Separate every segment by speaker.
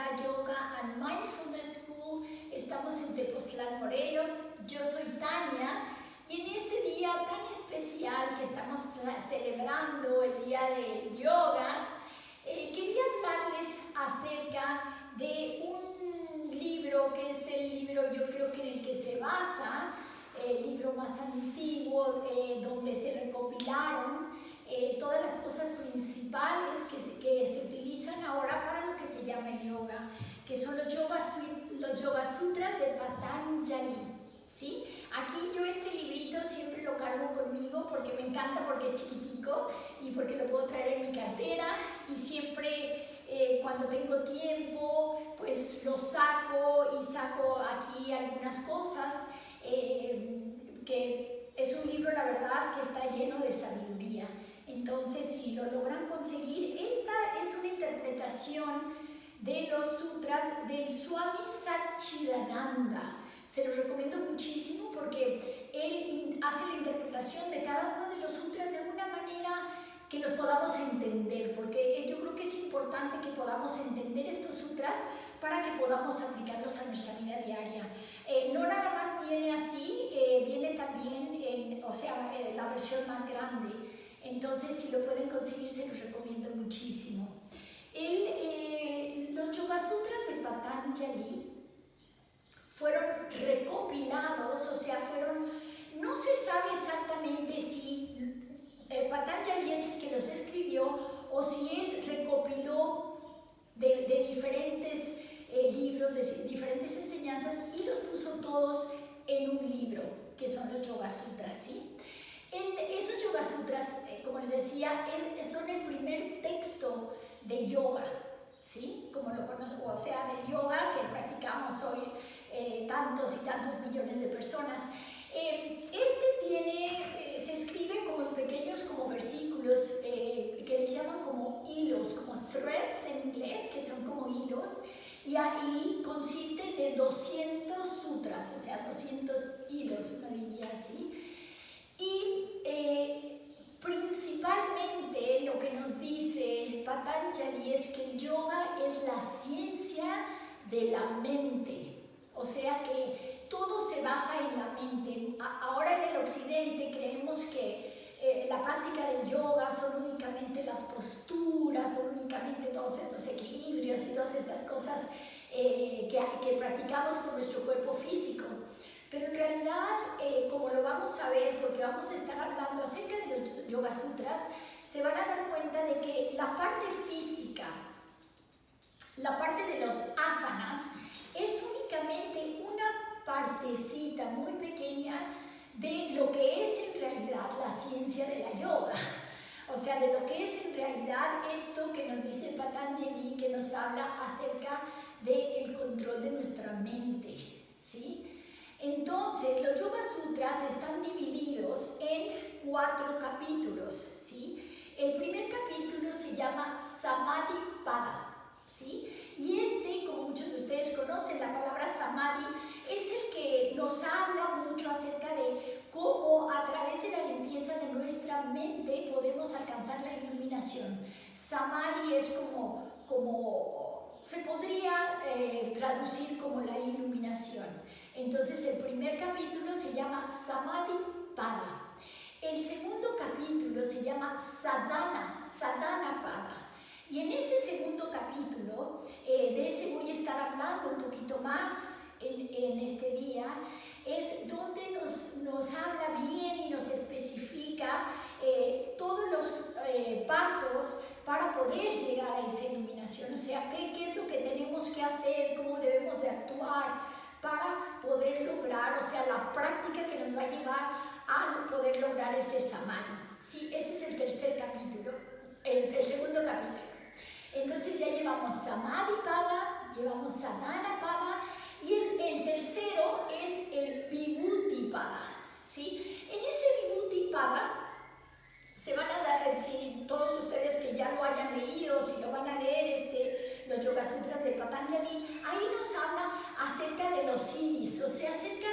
Speaker 1: Aloha Yoga and Mindfulness School. Estamos en Tepoztlán, Morelos. Yo soy Tania y en este día tan especial que estamos celebrando el Día del Yoga, quería hablarles acerca de un libro que es el libro, yo creo que en el que se basa, el libro más antiguo, donde se recopilaron todas las cosas principales que se utilizan ahora para lo que se llama el yoga, que son los Yoga Sutras de Patanjali, ¿sí? Aquí yo este librito siempre lo cargo conmigo porque me encanta, porque es chiquitico y porque lo puedo traer en mi cartera y siempre cuando tengo tiempo pues lo saco y saco aquí algunas cosas, que es un libro, la verdad, que está lleno de sabiduría. Entonces, si lo logran conseguir, esta es una interpretación de los sutras del Swami Satchidananda. Se los recomiendo muchísimo porque él hace la interpretación de cada uno de los sutras de una manera que los podamos entender, porque yo creo que es importante que podamos entender estos sutras para que podamos aplicarlos a nuestra vida diaria. No nada más viene así, viene también en, la versión más grande. Entonces, si lo pueden conseguir, se los recomiendo muchísimo. Los Yoga Sutras de Patanjali fueron recopilados, no se sabe exactamente si Patanjali es el que los escribió o si él recopiló de diferentes libros, de diferentes enseñanzas y los puso todos en un libro, que son los Yoga Sutras, ¿sí? Esos Yoga Sutras, como les decía, son el primer texto de yoga, ¿sí? Como lo conocemos, o sea, del yoga que practicamos hoy tantos y tantos millones de personas. Se escribe como en pequeños como versículos que les llaman como hilos, como threads en inglés, que son como hilos, y ahí consiste de 200 sutras, o sea, 200 hilos, uno diría así. Y principalmente lo que nos dice Patanjali es que el yoga es la ciencia de la mente, o sea que todo se basa en la mente. Ahora en el occidente creemos que la práctica del yoga son únicamente las posturas, son únicamente todos estos equilibrios y todas estas cosas que practicamos por nuestro cuerpo físico. Pero en realidad, como lo vamos a ver, porque vamos a estar hablando acerca de los Yoga Sutras, se van a dar cuenta de que la parte física, la parte de los asanas, es únicamente una partecita muy pequeña de lo que es en realidad la ciencia de la yoga. O sea, de lo que es en realidad esto que nos dice Patanjali, que nos habla acerca del control de nuestra mente, ¿sí? Entonces, los Yoga Sutras están divididos en 4 capítulos, ¿sí? El primer capítulo se llama Samadhi Pada, ¿sí? Y como muchos de ustedes conocen, la palabra Samadhi es el que nos habla mucho acerca de cómo a través de la limpieza de nuestra mente podemos alcanzar la iluminación. Samadhi es como se podría traducir como la iluminación. Entonces el primer capítulo se llama Samadhi Pada. El segundo capítulo se llama Sadhana Pada. Y en ese segundo capítulo, de ese voy a estar hablando un poquito más en este día, es donde nos habla bien y nos especifica todos los pasos para poder llegar a esa iluminación. O sea, qué es lo que tenemos que hacer, cómo debemos de actuar para poder lograr, o sea, la práctica que nos va a llevar a poder lograr ese samadhi. Sí, ese es el tercer capítulo, el segundo capítulo. Entonces ya llevamos Samadhi Pada, llevamos Sadhana Pada y el tercero es el Vibhuti Pada, ¿sí? En ese Vibhuti Pada se van a dar, si todos ustedes que ya lo hayan leído, si lo van a leer, los Yoga Sutras de Patanjali, ahí nos habla acerca de los siddhis, o sea, acerca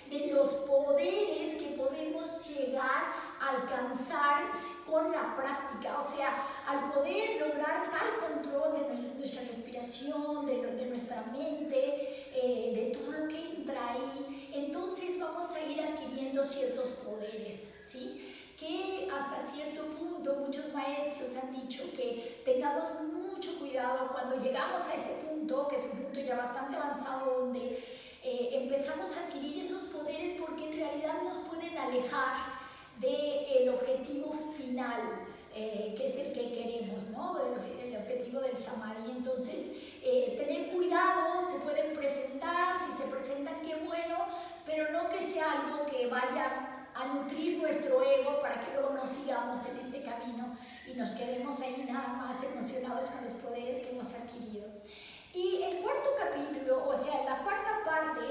Speaker 1: de los poderes que podemos llegar alcanzar con la práctica, o sea, al poder lograr tal control de nuestra respiración, de nuestra mente, de todo lo que entra ahí, entonces vamos a ir adquiriendo ciertos poderes, ¿sí? Que hasta cierto punto muchos maestros han dicho que tengamos mucho cuidado cuando llegamos a ese punto, que es un punto ya bastante avanzado, donde empezamos a adquirir esos poderes, porque en realidad nos pueden alejar del objetivo final, que es el que queremos, ¿no? El objetivo del samadhi. Entonces, tener cuidado, se pueden presentar, si se presentan, qué bueno, pero no que sea algo que vaya a nutrir nuestro ego para que luego no sigamos en este camino y nos quedemos ahí nada más emocionados con los poderes que hemos adquirido. Y el cuarto capítulo, o sea, la cuarta parte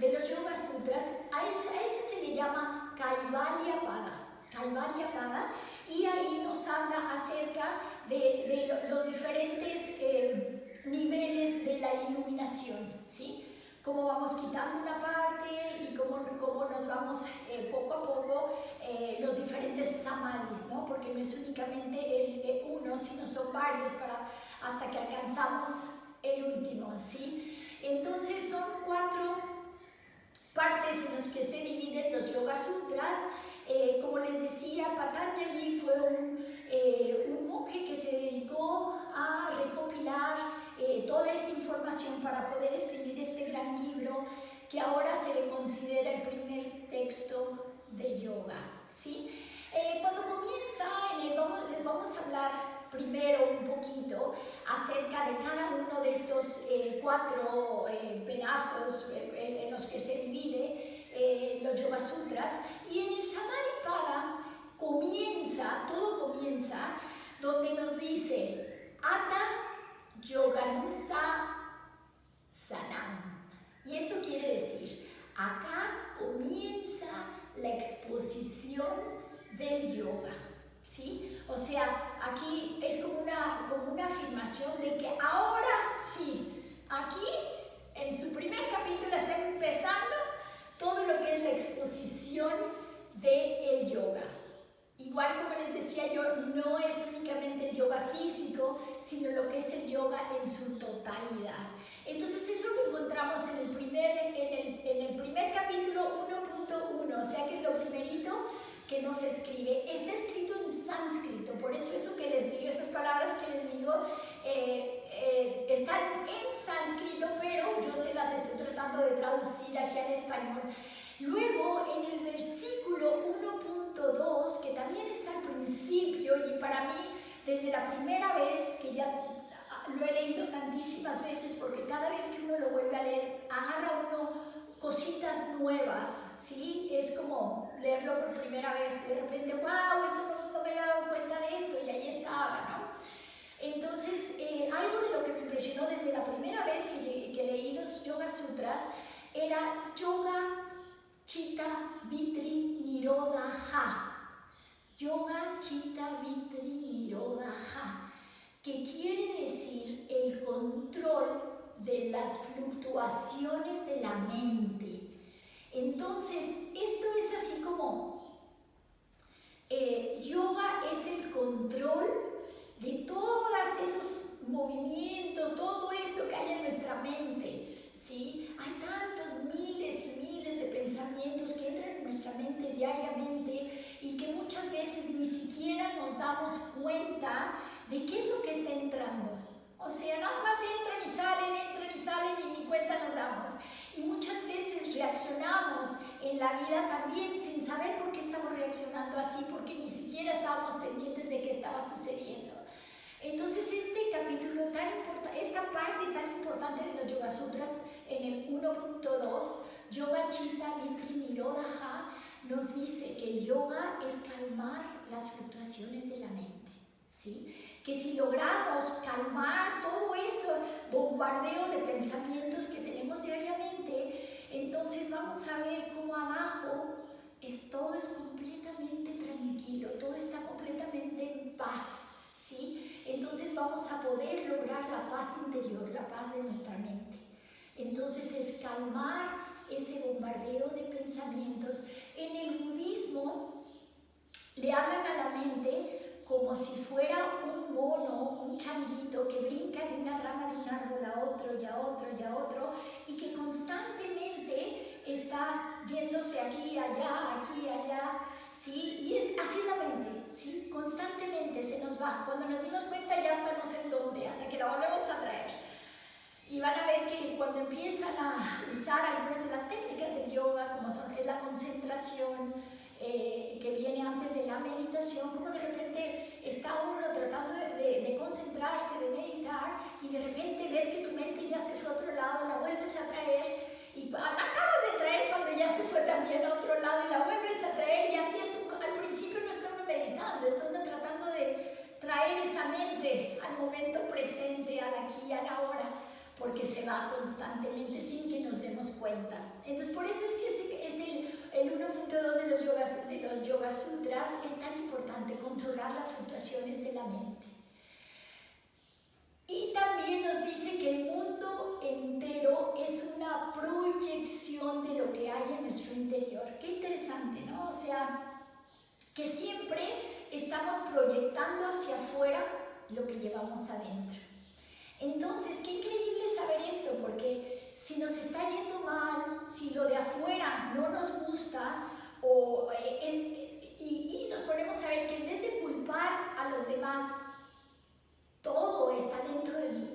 Speaker 1: de los Yoga Sutras, a ese se le llama Kaivalya Pada, y ahí nos habla acerca de los diferentes niveles de la iluminación, ¿sí? Cómo vamos quitando una parte y cómo nos vamos poco a poco los diferentes samadhis, ¿no? Porque no es únicamente uno, sino son varios hasta que alcanzamos el último, ¿sí? Entonces son 4 partes en las que se dividen los Yoga Sutras. Como les decía, Patanjali fue un monje que se dedicó a recopilar toda esta información para poder escribir este gran libro que ahora se le considera el primer texto de yoga, ¿sí? Cuando comienza, les vamos a hablar primero un poquito acerca de cada uno de estos 4 pedazos en los que se divide los Yoga Sutras, y en el Samadhipada todo comienza donde nos dice Ata Yoganusa Sanam, y eso quiere decir, acá comienza la exposición del yoga, ¿sí? O sea, aquí es como una afirmación de que ahora sí, aquí en su primer capítulo está empezando todo lo que es la exposición del yoga. Igual como les decía yo, no es únicamente el yoga físico, sino lo que es el yoga en su totalidad. Entonces eso lo encontramos en el primer capítulo 1.1, o sea que es lo primerito que nos escribe. Está escrito en sánscrito, por eso que les digo, esas palabras que les digo, están en sánscrito, pero yo se las estoy tratando de traducir aquí al español. Luego, en el versículo 1.2, que también está al principio, y para mí, desde la primera vez, que ya lo he leído tantísimas veces, porque cada vez que uno lo vuelve a leer, agarra uno cositas nuevas, ¿sí? Es como leerlo por primera vez, de repente, wow, esto no me había dado cuenta de esto, y ahí estaba, ¿no? Entonces, algo de lo que me impresionó desde la primera vez que leí los Yoga Sutras era Yoga Chitta Vitri Nirodha. Yoga Chitta Vitri Nirodha, que quiere decir el control de las fluctuaciones de la mente. Entonces, esto es así como yoga es el control de todos esos movimientos, todo eso que hay en nuestra mente, ¿sí? Hay tantos miles y miles de pensamientos que entran en nuestra mente diariamente y que muchas veces ni siquiera nos damos cuenta de qué es lo que está entrando. O sea, nada más entran y salen y ni cuenta nos damos. Y muchas veces reaccionamos en la vida también sin saber por qué estamos reaccionando así, porque ni siquiera estábamos pendientes de qué estaba sucediendo. Entonces este capítulo esta parte tan importante de los Yoga Sutras, en el 1.2, Yoga Chitta Vitri Nirodha, nos dice que el yoga es calmar las fluctuaciones de la mente, ¿sí? Que si logramos calmar todo eso, bombardeo de pensamientos que tenemos diariamente, entonces vamos a ver cómo abajo todo es completamente tranquilo, todo está completamente en paz, ¿sí? Entonces vamos a poder lograr la paz interior, la paz de nuestra mente. Entonces es calmar ese bombardeo de pensamientos. En el budismo le hablan a la mente como si fuera un mono, un changuito que brinca de una rama de un árbol a otro y a otro y a otro, y que constantemente está yéndose aquí, allá, ¿sí? Y así es la mente, ¿sí? Constantemente se nos va. Cuando nos dimos cuenta ya hasta no sé en dónde, hasta que la volvemos a traer. Y van a ver que cuando empiezan a usar algunas de las técnicas del yoga, como es la concentración, que viene antes de la meditación, como de repente está uno tratando de concentrarse, de meditar, y de repente ves que tu mente ya se fue a otro lado, la vuelves a traer, y la acabas de traer cuando ya se fue también a otro lado, y la vuelves a traer, y así es. Al principio no está uno meditando, está uno tratando de traer esa mente al momento presente, al aquí y a la hora, porque se va constantemente sin que nos demos cuenta. Entonces, por eso es que el 1.2 de los Yoga Sutras es tan importante, controlar las fluctuaciones de la mente. Y también nos dice que el mundo entero es una proyección de lo que hay en nuestro interior. Qué interesante, ¿no? O sea, que siempre estamos proyectando hacia afuera lo que llevamos adentro. Entonces, qué increíble saber esto, porque si nos está yendo mal, si lo de afuera no nos gusta, y nos ponemos a ver que en vez de culpar a los demás, todo está dentro de mí.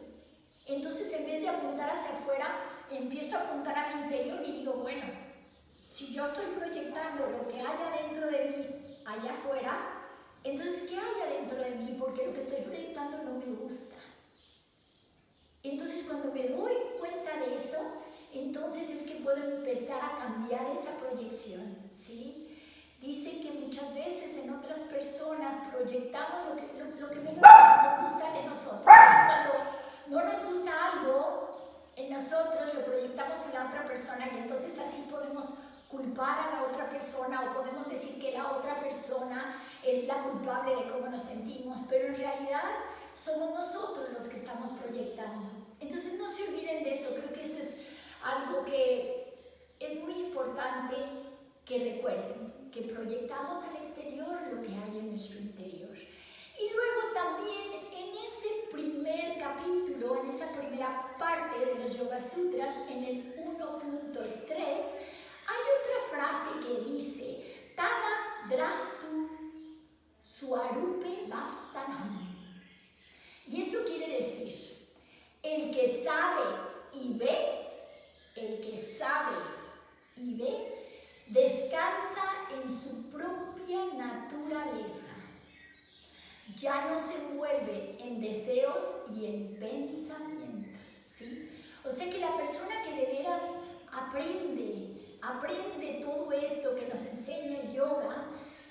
Speaker 1: Entonces, en vez de apuntar hacia afuera, empiezo a apuntar a mi interior y digo, bueno, si yo estoy proyectando lo que hay adentro de mí, allá afuera, entonces, ¿qué hay adentro de mí? Porque lo que estoy proyectando no me gusta. Entonces, cuando me doy cuenta de eso, entonces es que puedo empezar a cambiar esa proyección, ¿sí? Dicen que muchas veces en otras personas proyectamos lo que menos nos gusta de nosotros. Cuando no nos gusta algo en nosotros, lo proyectamos en la otra persona, y entonces así podemos culpar a la otra persona, o podemos decir que la otra persona es la culpable de cómo nos sentimos, pero en realidad somos nosotros los que estamos proyectando. Entonces no se olviden de eso. Creo que eso es algo que es muy importante que recuerden, que proyectamos al exterior lo que hay en nuestro interior. Y luego también en ese primer capítulo, en esa primera parte de los Yoga Sutras, en el 1.3, hay otra frase que dice: Tada drastu swarupe vastanam. Y eso quiere decir, el que sabe y ve, descansa en su propia naturaleza. Ya no se envuelve en deseos y en pensamientos, ¿sí? O sea que la persona que de veras aprende todo esto que nos enseña el yoga,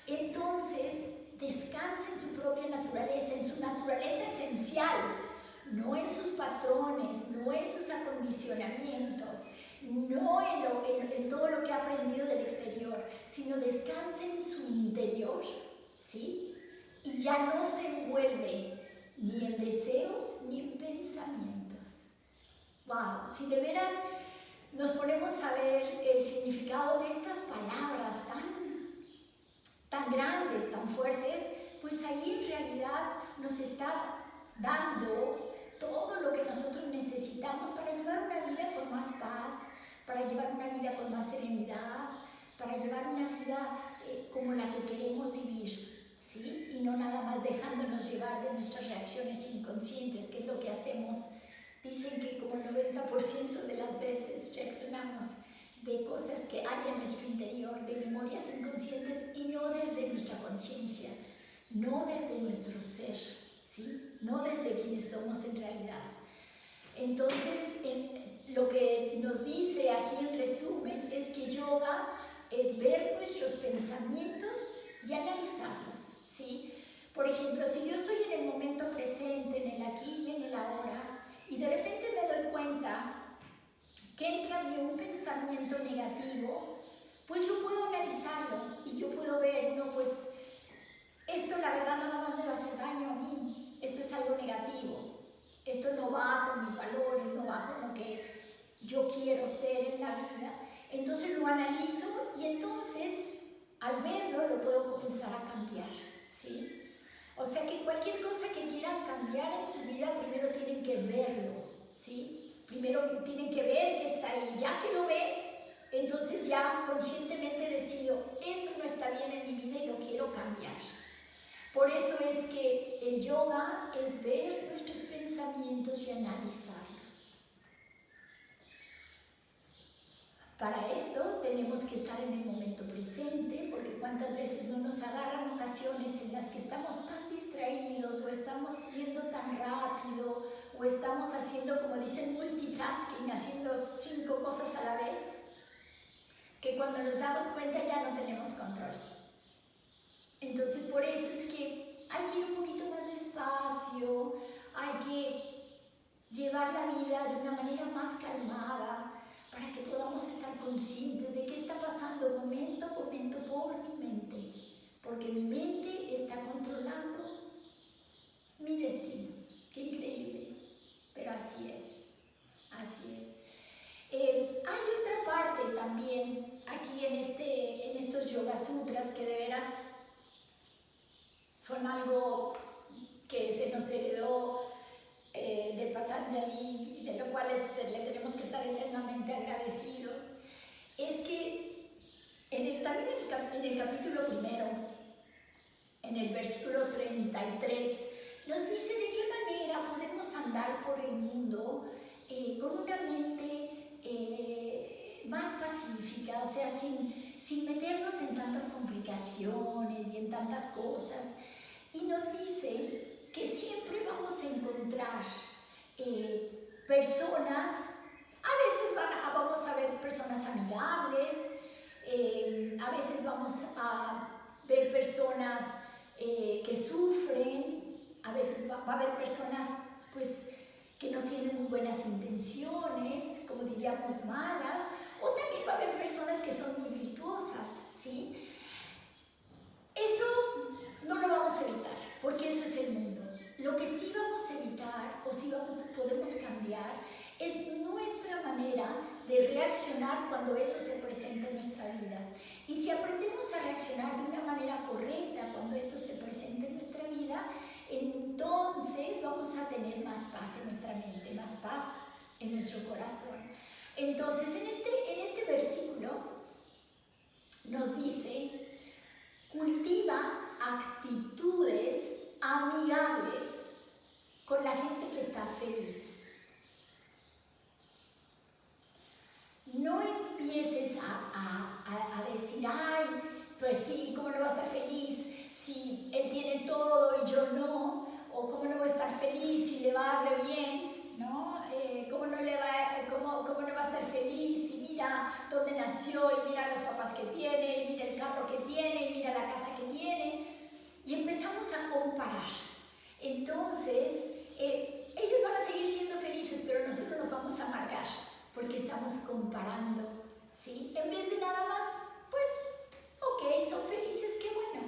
Speaker 1: entonces descansa en su propia naturaleza, en su naturaleza esencial, no en sus patrones, no en sus acondicionamientos, no en todo lo que ha aprendido del exterior, sino descansa en su interior, ¿sí? Y ya no se envuelve ni en deseos ni en pensamientos. ¡Wow! Si de veras nos ponemos a ver el significado de estas palabras tan grandes, tan fuertes, pues ahí en realidad nos está dando todo lo que nosotros necesitamos para llevar una vida con más paz, para llevar una vida con más serenidad, para llevar una vida como la que queremos vivir, ¿sí? Y no nada más dejándonos llevar de nuestras reacciones inconscientes, que es lo que hacemos. Dicen que como el 90% de las veces reaccionamos de cosas que hay en nuestro interior, de memorias inconscientes, y no desde nuestra conciencia, no desde nuestro ser, ¿sí? No desde quienes somos en realidad. Entonces, lo que nos dice aquí en resumen es que yoga es ver nuestros pensamientos y analizarlos, ¿sí? Por ejemplo, si yo estoy en el momento presente, en el aquí y en el ahora, y de repente me doy cuenta que entra en mí un pensamiento negativo, pues yo puedo analizarlo y yo puedo ver, no, pues esto la verdad nada más me va a hacer daño a mí, esto es algo negativo, esto no va con mis valores, no va con lo que yo quiero ser en la vida. Entonces lo analizo y entonces al verlo lo puedo comenzar a cambiar, ¿sí? O sea que cualquier cosa que quieran cambiar en su vida, primero tienen que verlo, ¿sí? Primero tienen que ver que está ahí. Ya que lo ven, entonces ya conscientemente decido, eso no está bien en mi vida y lo quiero cambiar. Por eso es que el yoga es ver nuestros pensamientos y analizarlos. Para esto tenemos que estar en el momento presente, porque cuántas veces no nos agarran ocasiones en las que estamos tan distraídos o estamos yendo tan rápido o estamos haciendo, como dicen, multitasking, haciendo 5 cosas a la vez, que cuando nos damos cuenta ya no tenemos control. Entonces por eso es que hay que ir un poquito más despacio, hay que llevar la vida de una manera más calmada, para que podamos estar conscientes de qué está pasando momento a momento por mi mente, porque mi mente está controlando mi destino. Qué increíble, pero así es, así es. Hay otra parte también aquí en estos Yoga Sutras que de veras son algo que se nos heredó de Patanjali, y de lo cual le tenemos que estar eternamente agradecidos. Es que también en el capítulo primero, en el versículo 33, nos dice de qué manera podemos andar por el mundo con una mente más pacífica, o sea, sin meternos en tantas complicaciones y en tantas cosas. Y nos dice que siempre vamos a encontrar personas, a veces vamos a ver personas amigables, a veces vamos a ver personas que sufren, a veces va a haber personas pues que no tienen muy buenas intenciones, como diríamos malas, o también va a haber personas que son muy virtuosas, ¿sí? Eso no lo vamos a evitar, porque eso es el mundo. Lo que sí vamos a evitar, o sí podemos cambiar, es nuestra manera de reaccionar cuando eso se presenta en nuestra vida. Y si aprendemos a reaccionar de una manera correcta cuando esto se presenta en nuestra vida, entonces vamos a tener más paz en nuestra mente, más paz en nuestro corazón. Entonces, en este versículo nos dice: cultiva actitudes amigables con la gente que está feliz. No empieces a decir, ay, pues sí, ¿cómo no va a estar feliz si él tiene todo y yo no? O ¿cómo no va a estar feliz si le va re bien? ¿No? ¿Cómo no va a estar feliz si mira dónde nació y mira los papás que tiene, y mira el carro que tiene, y mira la casa que tiene? Y empezamos a comparar. Entonces, ellos van a seguir siendo felices, pero nosotros nos vamos a amargar porque estamos comparando, ¿sí? En vez de nada más, pues, ok, son felices, qué bueno.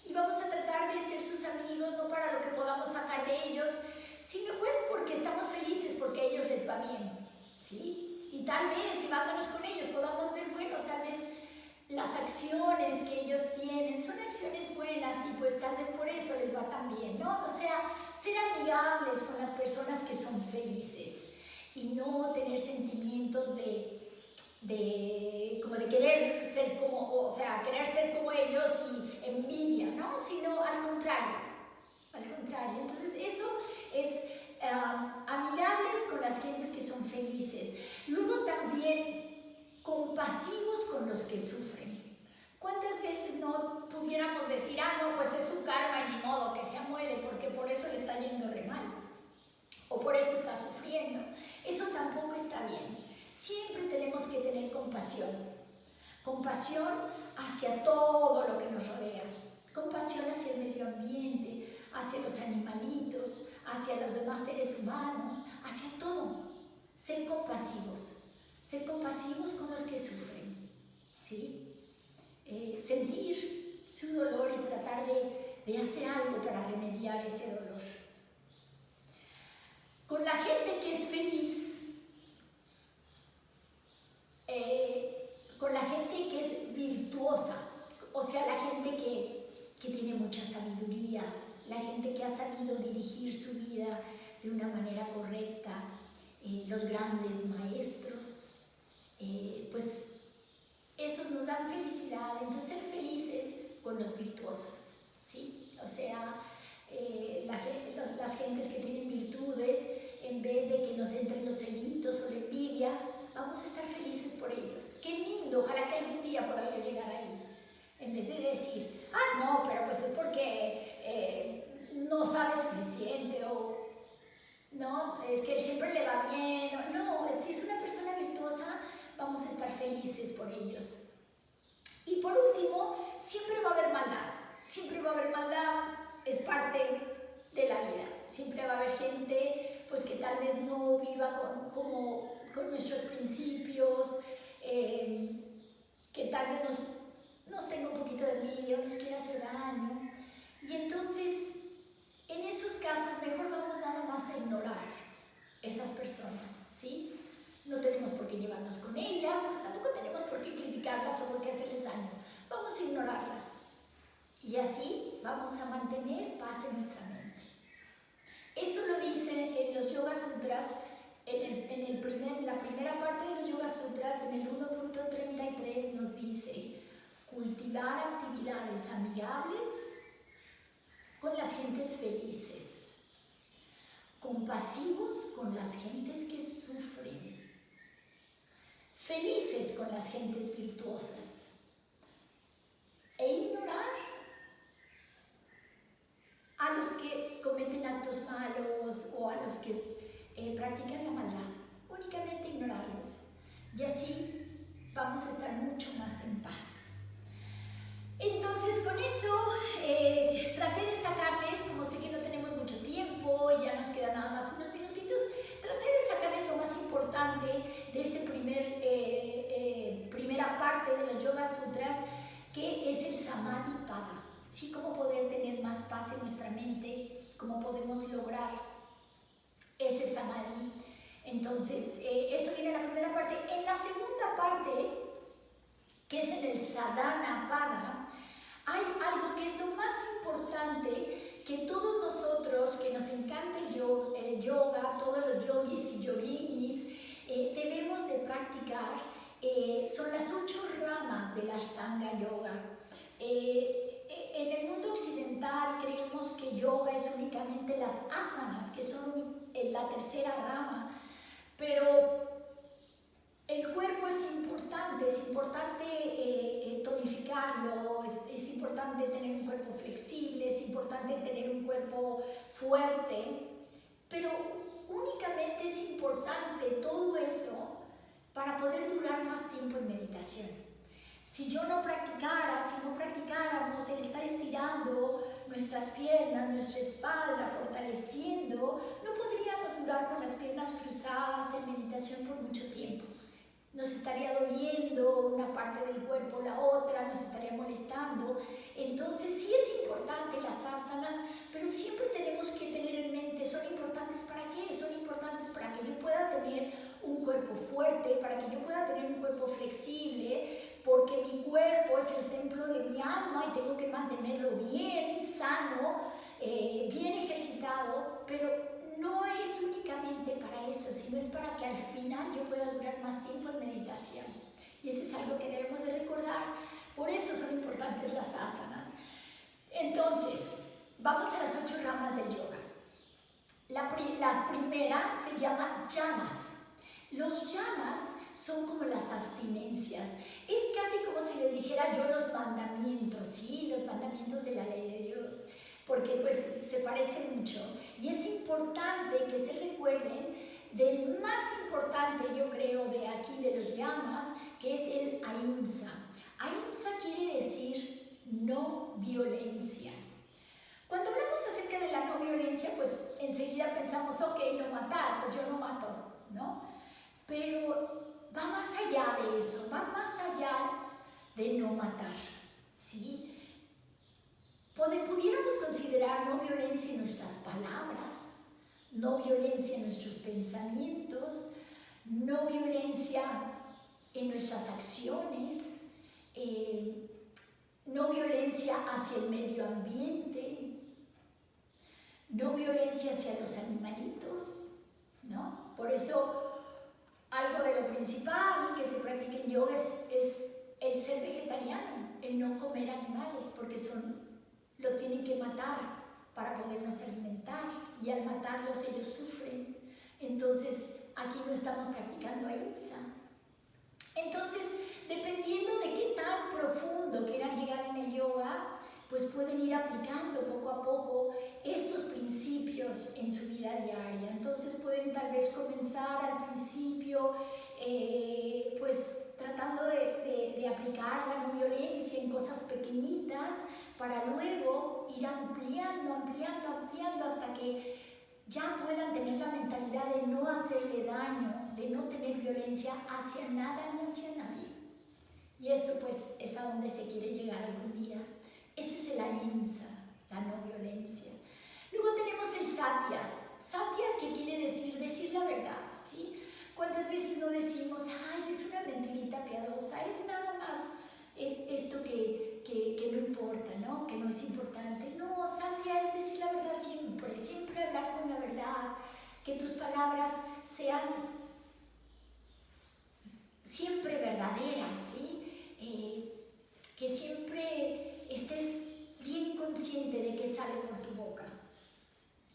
Speaker 1: Y vamos a tratar de ser sus amigos, no para lo que podamos sacar de ellos, sino pues porque estamos felices, porque a ellos les va bien, ¿sí? Y tal vez llevándonos con ellos podamos ver, bueno, tal vez las acciones que ellos tienen son acciones buenas y pues tal vez por eso les va tan bien, ¿no? O sea, ser amigables con las personas que son felices y no tener sentimientos como de querer ser como, o sea, querer ser como ellos y envidia, ¿no? Sino al contrario. Entonces eso es amigables con las gentes que son felices. Luego también compasivos con los que sufren. ¿Cuántas veces no pudiéramos decir, no, pues es su karma y ni modo que se amuele porque por eso le está yendo re mal o por eso está sufriendo? Eso tampoco está bien. Siempre tenemos que tener compasión. Compasión hacia todo lo que nos rodea. Compasión hacia el medio ambiente, hacia los animalitos, hacia los demás seres humanos, hacia todo. Ser compasivos con los que sufren, ¿sí? Sentir su dolor y tratar de hacer algo para remediar ese dolor. Con la gente que es feliz, con la gente que es virtuosa, o sea, sabiduría, la gente que ha sabido dirigir su vida de una manera correcta, los grandes maestros, pues esos nos dan felicidad. Entonces ser felices con los virtuosos, ¿sí? O sea, las gentes que tienen virtudes, en vez de que nos entren los celitos o la envidia, vamos a estar felices por ellos. ¡Qué lindo! Ojalá que algún día pueda yo llegar ahí. En vez de decir, ah, no, pero pues es porque no sabe suficiente, o no, es que siempre le va bien. No, si es una persona virtuosa, vamos a estar felices por ellos. Y por último, siempre va a haber maldad. Siempre va a haber maldad, es parte de la vida. Siempre va a haber gente pues, que tal vez no viva con nuestros principios, que tal vez nos tenga un poquito de envidia, nos quiera hacer daño. Y entonces, en esos casos, mejor vamos nada más a ignorar esas personas, ¿sí? No tenemos por qué llevarnos con ellas, pero tampoco tenemos por qué criticarlas o por qué hacerles daño. Vamos a ignorarlas. Y así vamos a mantener paz en nuestra mente. Eso lo dice en los Yoga Sutras, en la primera parte de los Yoga Sutras, en el 1.33 nos dice: cultivar actividades amigables con las gentes felices, compasivos con las gentes que sufren, felices con las gentes virtuosas, e ignorar a los que cometen actos malos o a los que practican la maldad. Únicamente ignorarlos. Y así vamos a estar mucho más en paz. Entonces, con eso traté de sacarles, como sé que no tenemos mucho tiempo, ya nos quedan nada más unos minutitos, traté de sacarles lo más importante de esa primera parte de los Yoga Sutras, que es el Samadhi Pada. ¿Sí? Cómo poder tener más paz en nuestra mente, cómo podemos lograr ese Samadhi. Entonces, eso viene en la primera parte. En la segunda parte, que es en el Sadhana Pada, hay algo que es lo más importante que todos nosotros, que nos encanta el yoga, todos los yogis y yoginis, debemos de practicar. Son las 8 ramas del Ashtanga Yoga. En el mundo occidental creemos que yoga es únicamente las asanas, que son la tercera rama, pero el cuerpo es importante tonificarlo, es importante tener un cuerpo flexible, es importante tener un cuerpo fuerte, pero únicamente es importante todo eso para poder durar más tiempo en meditación. Si no practicáramos el estar estirando nuestras piernas, nuestra espalda, fortaleciendo, no podríamos durar con las piernas cruzadas en meditación por mucho tiempo. Nos estaría doliendo una parte del cuerpo, la otra, nos estaría molestando. Entonces sí es importante las asanas, pero siempre tenemos que tener en mente, ¿son importantes para qué? Son importantes para que yo pueda tener un cuerpo fuerte, para que yo pueda tener un cuerpo flexible, porque mi cuerpo es el templo de mi alma y tengo que mantenerlo bien, sano, bien ejercitado, pero no es únicamente para eso, sino es para que al final yo pueda durar más tiempo en meditación. Y eso es algo que debemos de recordar. Por eso son importantes las asanas. Entonces, vamos a las 8 ramas del yoga. La primera se llama yamas. Los yamas son como las abstinencias. Es casi como si les dijera yo los mandamientos, ¿sí? Los mandamientos de la ley de Dios, porque pues se parece mucho. Y es importante que se recuerden del más importante, yo creo, de aquí de los yamas, que es el ahimsa. Ahimsa quiere decir no violencia. Cuando hablamos acerca de la no violencia, pues enseguida pensamos, ok, no matar, pues yo no mato, ¿no? Pero va más allá de eso, va más allá de no matar, ¿sí? Pudiéramos considerar no violencia en nuestras palabras, no violencia en nuestros pensamientos, no violencia en nuestras acciones, no violencia hacia el medio ambiente, no violencia hacia los animalitos, ¿no? Por eso, algo de lo principal que se practica en yoga es el ser vegetariano, el no comer animales, porque los tienen que matar para podernos alimentar, y al matarlos ellos sufren. Entonces, aquí no estamos practicando ahimsa. Entonces, dependiendo de qué tan profundo quieran llegar en el yoga, pues pueden ir aplicando poco a poco estos principios en su vida diaria. Entonces pueden tal vez comenzar al principio pues tratando de aplicar la no violencia en cosas pequeñitas, para luego ir ampliando hasta que ya puedan tener la mentalidad de no hacerle daño, de no tener violencia hacia nada ni hacia nadie. Y eso pues es a donde se quiere llegar algún día. Ese es el ahimsa, la no violencia. Luego tenemos el satya. Satya, ¿qué quiere decir? Decir la verdad, ¿sí? ¿Cuántas veces no decimos, ay, es una mentirita piadosa, es nada más esto que no importa, ¿no? Que no es importante. No, satya es decir la verdad siempre, siempre hablar con la verdad, que tus palabras sean siempre verdaderas, ¿sí? Que siempre estés bien consciente de qué sale por tu boca.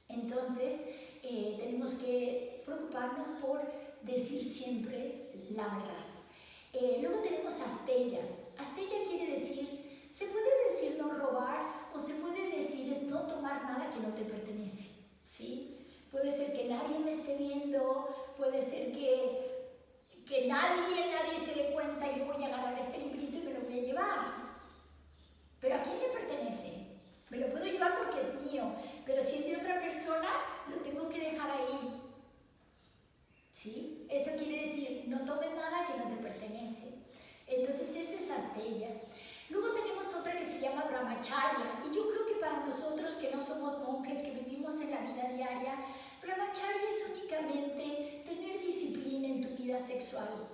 Speaker 1: Entonces, tenemos que preocuparnos por decir siempre la verdad. Luego tenemos asteya. Asteya quiere decir, se puede decir no robar, o se puede decir es no tomar nada que no te pertenece, ¿sí? Puede ser que nadie me esté viendo, puede ser que nadie se dé cuenta, y yo voy a agarrar este librito y me lo voy a llevar. ¿Pero a quién le pertenece? Me lo puedo llevar porque es mío, pero si es de otra persona, lo tengo que dejar ahí. ¿Sí? Eso quiere decir, no tomes nada que no te pertenece. Entonces, ese es asteya. Luego tenemos otra que se llama brahmacharya, y yo creo que para nosotros que no somos monjes, que vivimos en la vida diaria, brahmacharya es únicamente tener disciplina en tu vida sexual.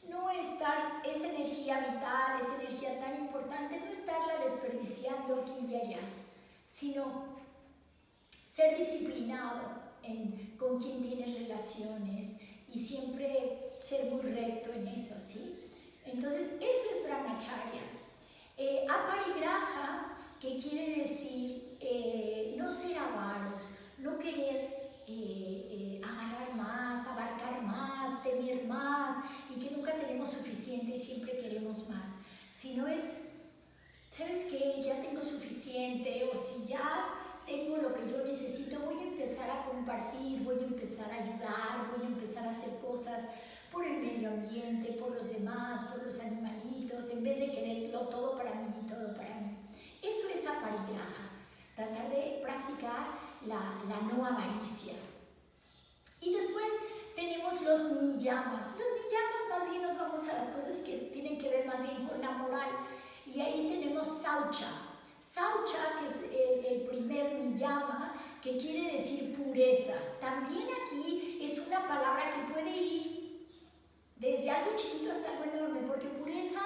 Speaker 1: No estar esa energía vital, esa energía tan importante, no estarla desperdiciando aquí y allá, sino ser disciplinado con quien tienes relaciones y siempre ser muy recto en eso, ¿sí? Entonces, eso es brahmacharya. Aparigraha, que quiere decir no ser avaros, no querer agarrar más, abarcar más, tener más, y que nunca tenemos suficiente y siempre queremos más. Si no es, ¿sabes qué? Ya tengo suficiente, o si ya tengo lo que yo necesito, voy a empezar a compartir, voy a empezar a ayudar, voy a empezar a hacer cosas por el medio ambiente, por los demás, por los animalitos, en vez de quererlo todo para mí, todo para mí. Eso es aparigraha, tratar de practicar la no avaricia. Y después tenemos los niyamas. Los niyamas más bien nos vamos a las cosas que tienen que ver más bien con la moral. Y ahí tenemos saucha. Saucha, que es el primer niyama, que quiere decir pureza. También aquí es una palabra que puede ir desde algo chiquito hasta algo enorme, porque pureza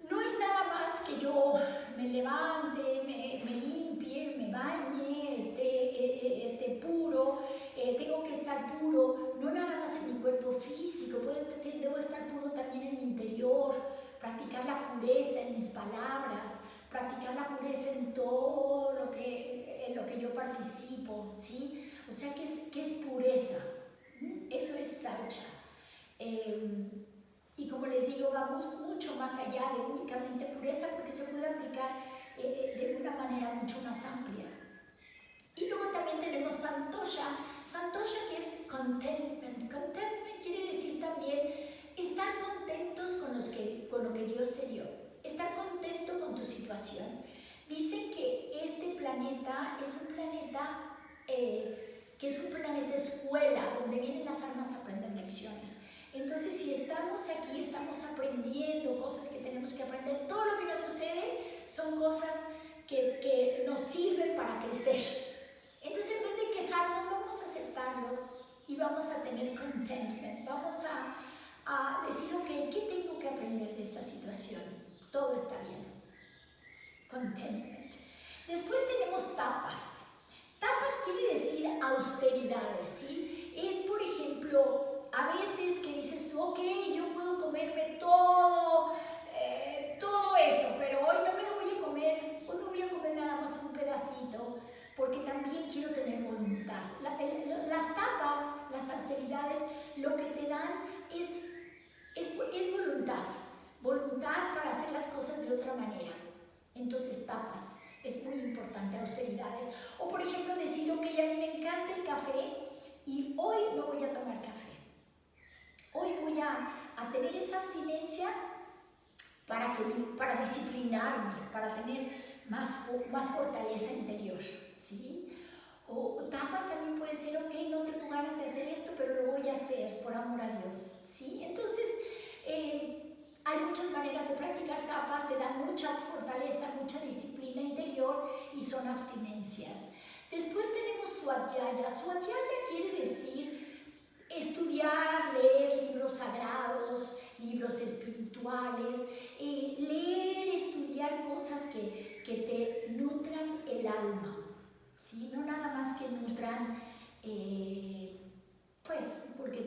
Speaker 1: no es nada más que yo me levante, me limpie, me bañe, esté puro, tengo que estar puro, no nada más en mi cuerpo físico, debo estar puro también en mi interior, practicar la pureza en mis palabras, practicar la pureza en todo en lo que yo participo, ¿sí? O sea, ¿qué es pureza? Eso es saucha. Y como les digo, vamos mucho más allá de únicamente pureza, porque se puede aplicar de una manera mucho más amplia. Y luego también tenemos santosha. Santosha, que es contentment. Contentment quiere decir también estar contentos con lo que Dios te dio. Estar contento con tu situación. Dicen que este planeta es un planeta escuela, donde vienen las almas a aprender lecciones. Entonces, si estamos aquí, estamos aprendiendo cosas que tenemos que aprender. Todo lo que nos sucede son cosas que nos sirven para crecer. Entonces, en vez de quejarnos, vamos a aceptarlos y vamos a tener contentment. Vamos a decir, ok, ¿qué tengo que aprender de esta situación? Todo está bien. Contentment. Después tenemos tapas. Tapas quiere decir austeridades, ¿sí? Es, por ejemplo, a veces que dices tú, ok, yo puedo comerme todo eso, pero hoy no me lo voy a comer, hoy me voy a comer nada más un pedacito, porque también quiero tener voluntad. Las tapas, las austeridades, lo que te dan es voluntad, voluntad para hacer las cosas de otra manera. Entonces tapas, es muy importante, austeridades. O por ejemplo decir, ok, a mí me encanta el café y hoy no voy a tomar café. Hoy voy a tener esa abstinencia para disciplinarme, para tener más fortaleza interior, ¿sí? O tapas también puede ser, ok, no tengo ganas de hacer esto, pero lo voy a hacer por amor a Dios, ¿sí? Entonces, hay muchas maneras de practicar tapas, te dan mucha fortaleza, mucha disciplina interior y son abstinencias. Después tenemos Swadhyaya. Swadhyaya quiere decir estudiar, leer libros sagrados, libros espirituales, leer, estudiar cosas que te nutran el alma, ¿sí? No nada más que nutran, pues porque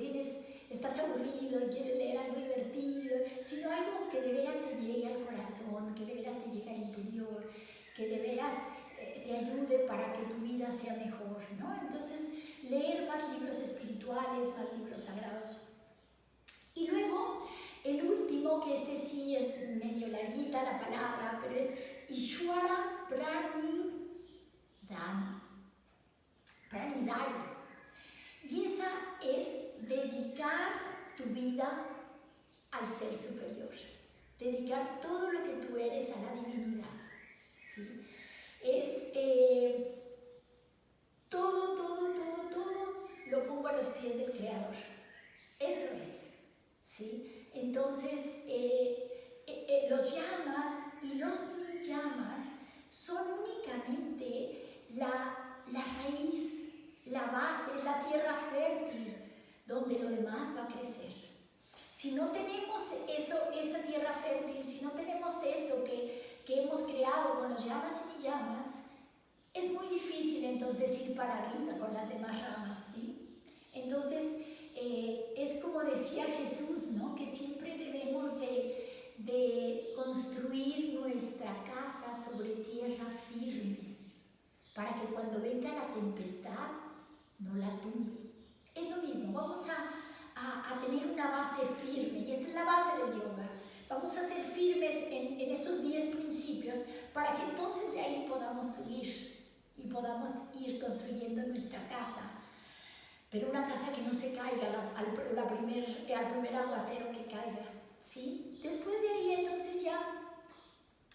Speaker 1: estás aburrido y quieres leer algo divertido, sino algo que de veras te llegue al corazón, que de veras te llegue al interior, que de veras te ayude para que tu vida sea mejor, ¿no? Entonces, leer más libros espirituales, más libros sagrados. Y luego, el último, que este sí es medio larguita la palabra, pero es Ishwara Pranidhana. Y esa es dedicar tu vida al ser superior, dedicar todo lo que tú eres a la divinidad, ¿sí? Es todo lo pongo a los pies del Creador. Eso es, ¿sí? Entonces, los yamas y los niyamas son únicamente la raíz, la base, la tierra fértil, donde lo demás va a crecer. Si no tenemos esa tierra fértil, si no tenemos eso que hemos creado con los yamas y niyamas, es muy difícil entonces ir para arriba con las demás ramas, ¿sí? Entonces, es como decía Jesús, ¿no? Que siempre debemos de construir nuestra casa sobre tierra firme, para que cuando venga la tempestad no la tumbe. Es lo mismo, vamos a tener una base firme, y esta es la base del yoga. Vamos a ser firmes en estos 10 principios para que entonces de ahí podamos subir y podamos ir construyendo nuestra casa. Pero una casa que no se caiga al primer aguacero que caiga, ¿sí? Después de ahí entonces ya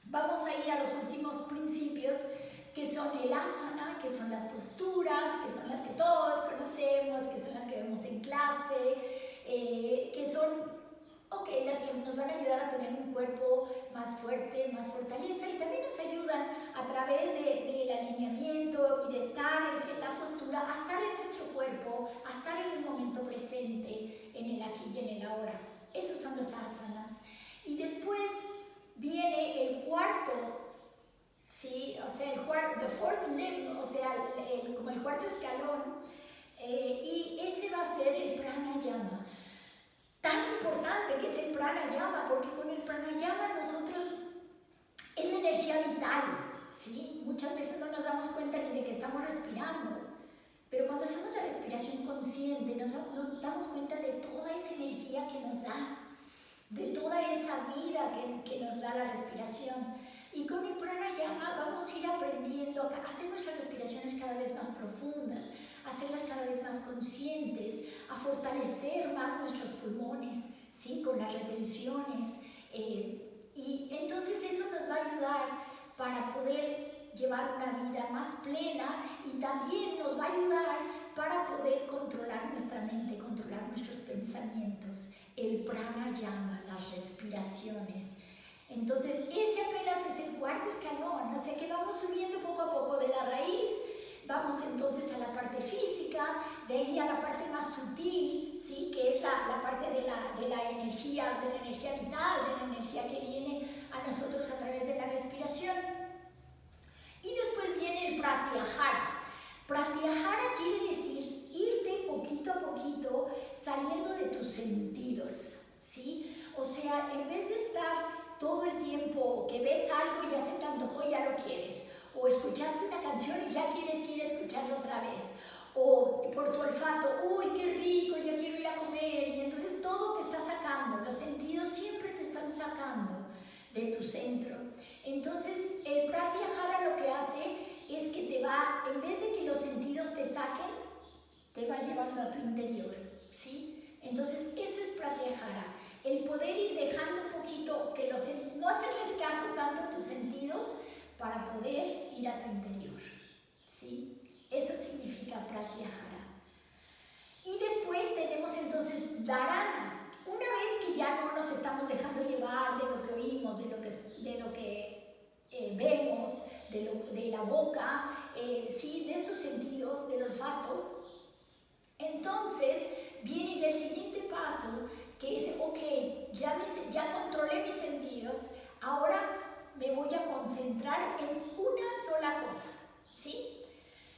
Speaker 1: vamos a ir a los últimos principios, que son el asana, que son las posturas, que son las que todos conocemos, que son las que vemos en clase, que son, las que nos van a ayudar a tener un cuerpo más fuerte, más fortaleza, y también nos ayudan a través del alineamiento y de estar en la postura, a estar en nuestro cuerpo, a estar en el momento presente, en el aquí y en el ahora. Esos son los asanas. Y después viene el cuarto, ¿sí? O sea, the fourth limb, o sea, como el cuarto escalón, y ese va a ser el pranayama. Tan importante que es el pranayama, porque con el pranayama nosotros es la energía vital, ¿sí? Muchas veces no nos damos cuenta ni de que estamos respirando, pero cuando hacemos la respiración consciente nos damos cuenta de toda esa energía que nos da, de toda esa vida que nos da la respiración. Y con el pranayama vamos a ir aprendiendo a hacer nuestras respiraciones cada vez más profundas, a hacerlas cada vez más conscientes, a fortalecer más nuestros pulmones, ¿sí? Con las retenciones. Y entonces eso nos va a ayudar para poder llevar una vida más plena, y también nos va a ayudar para poder controlar nuestra mente, controlar nuestros pensamientos. El pranayama, las respiraciones. Entonces, ese apenas es el cuarto escalón, o sea que vamos subiendo poco a poco de la raíz, vamos entonces a la parte física, de ahí a la parte más sutil, ¿sí? Que es la parte de la energía vital, de la energía que viene a nosotros a través de la respiración. Y después viene el pratyahara. Pratyahara quiere decir irte poquito a poquito saliendo de tus sentidos, ¿sí? O sea, en vez de estar todo el tiempo que ves algo y ya se te antojó y ya lo quieres, o escuchaste una canción y ya quieres ir a escucharla otra vez, o por tu olfato, uy, qué rico, ya quiero ir a comer, y entonces todo te está sacando, los sentidos siempre te están sacando de tu centro. Entonces, el pratyahara lo que hace es que te va, en vez de que los sentidos te saquen, te va llevando a tu interior, ¿sí? Entonces, eso es pratyahara, el poder ir dejando un poquito, no hacerles caso tanto a tus sentidos para poder ir a tu interior, ¿sí? Eso significa pratyahara. Y después tenemos entonces dharana. Una vez que ya no nos estamos dejando llevar de lo que oímos, de lo que vemos, de la boca, ¿sí? De estos sentidos, del olfato, entonces viene ya el siguiente paso, que es, ok, ya controlé mis sentidos, ahora me voy a concentrar en una sola cosa, ¿sí?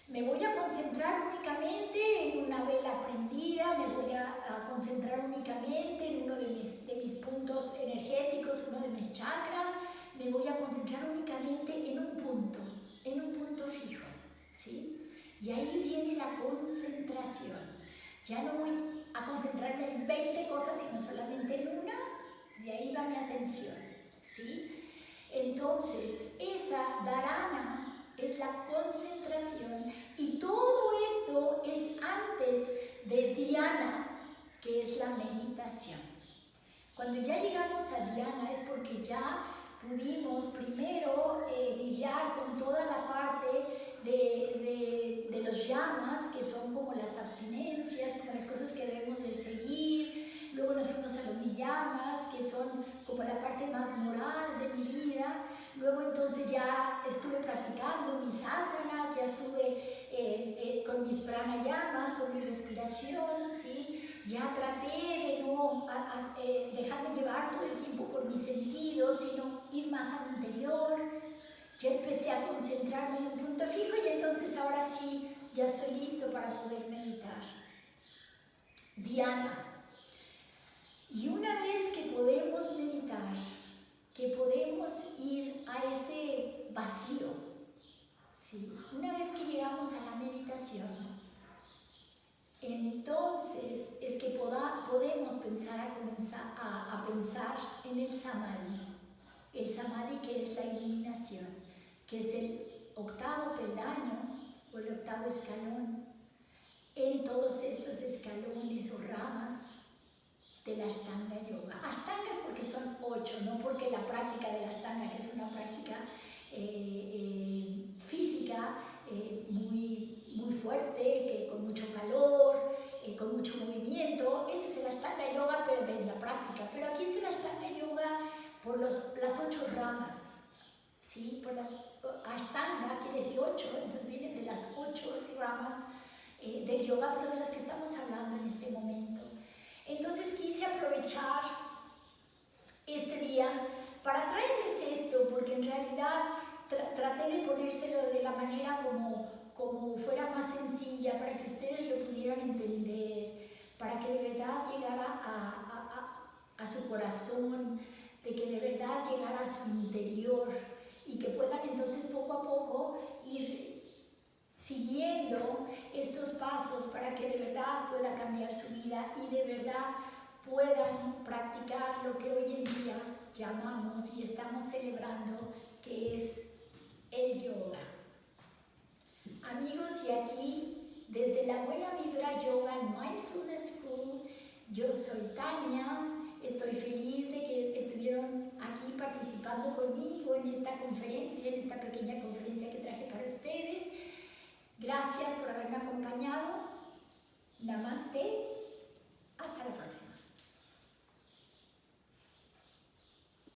Speaker 1: Me voy a concentrar únicamente en una vela prendida, me voy a concentrar únicamente en uno de mis puntos energéticos, uno de mis chakras, me voy a concentrar únicamente en un punto fijo, ¿sí? Y ahí viene la concentración. Ya no voy a concentrarme en 20 cosas, sino solamente en una, y ahí va mi atención, ¿sí? Entonces, esa dharana es la concentración, y todo esto es antes de dhyana, que es la meditación. Cuando ya llegamos a dhyana es porque ya pudimos primero lidiar con toda la parte de los yamas, que son como las abstinencias, como las cosas que debemos de seguir. Luego nos fuimos a los niyamas, que son como la parte más moral de mi vida. Luego entonces ya estuve practicando mis asanas, ya estuve con mis pranayamas, con mi respiración, ¿sí? Ya traté de no dejarme llevar todo el tiempo por mis sentidos, sino ir más al interior. Ya empecé a concentrarme en un punto fijo, y entonces ahora sí, ya estoy listo para poder meditar. Dhyana. Y una vez que podemos meditar, que podemos ir a ese vacío, ¿sí? Una vez que llegamos a la meditación, entonces es que podemos comenzar a pensar en el samadhi. El samadhi, que es la iluminación, que es el octavo peldaño o el octavo escalón en todos estos escalones o ramas de la Ashtanga Yoga. Ashtanga es porque son 8, no porque la práctica de la Ashtanga, que es una práctica física muy fuerte, con mucho calor, con mucho movimiento. Ese es el Ashtanga Yoga, pero de la práctica. Pero aquí es el Ashtanga Yoga por las 8 ramas, ¿sí? Ashtanga quiere decir 8, entonces vienen de las 8 ramas del yoga, pero de las que estamos hablando en este momento. Entonces quise aprovechar este día para traerles esto, porque en realidad traté de ponérselo de la manera como fuera más sencilla, para que ustedes lo pudieran entender, para que de verdad llegara a su corazón, de que de verdad llegara a su interior, y que puedan entonces poco a poco ir siguiendo estos pasos para que de verdad pueda cambiar su vida y de verdad puedan practicar lo que hoy en día llamamos y estamos celebrando, que es el yoga. Amigos, y aquí desde la Buena Vibra Yoga and Mindfulness School, yo soy Tania. Estoy feliz de que estuvieron aquí participando conmigo en esta conferencia, en esta pequeña conferencia que traje para ustedes. Gracias por haberme acompañado. Namaste.